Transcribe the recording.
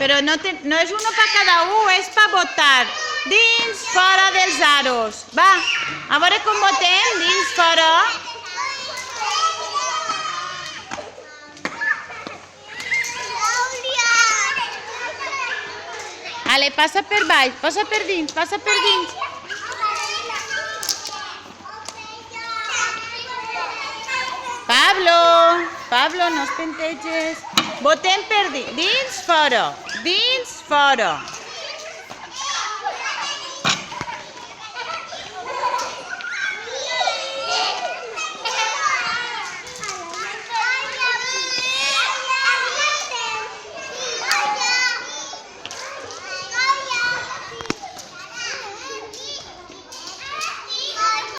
Però no és uno per cada un, és per votar. Dins, fora dels aros. Va, a veure com votem. Dins, fora. Ale, passa per baix, passa per dins, passa per dins. Pablo, no es penteges. Votem per dins, fora. Dins, fora.